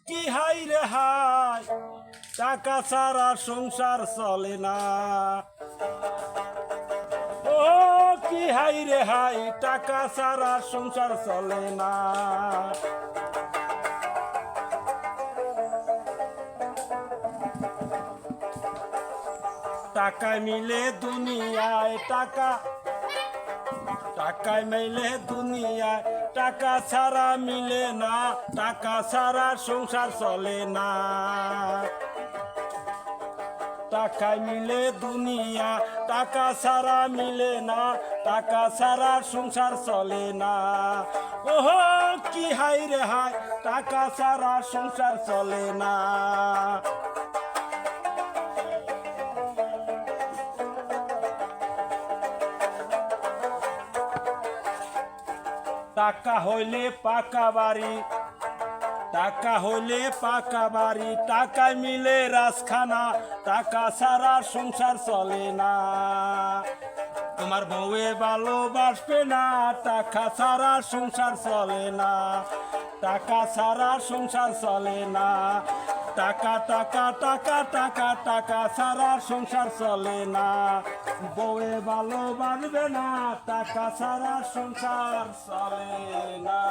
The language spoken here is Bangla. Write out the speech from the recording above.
কি হাই রে হাই, টাকা ছাড়া সংসার চলে না। ও কি হাই রে হাই, টাকা ছাড়া সংসার চলে না। টাকায় মিলে দুনিয়ায় টাকা, টাকায় মিলে দুনিয়ায় টাকা ছাড়া মিলে না, টাকা ছাড়া সংসার চলে না। টাকায় মিলে দুনিয়া, টাকা ছাড়া মিলে না, টাকা ছাড়া সংসার চলে না। ওহো কি হাই রে হাই, টাকা ছাড়া সংসার চলে না। টাকা হইলে পাকা বাড়ি, টাকা হইলে পাকা বাড়ি, টাকায় মিলে রাজখানা, টাকা ছাড়া সংসার চলে না। তোমার বউয়ে ভালোবাসবে না, টাকা ছাড়া সংসার চলে না। টাকা ছাড়া সংসার চলে না। টাকা টাকা টাকা টাকা টাকা ছাড়া সংসার চলে না। বউয়ে ভালোবাসবে না, টাকা ছাড়া সংসার চলে না।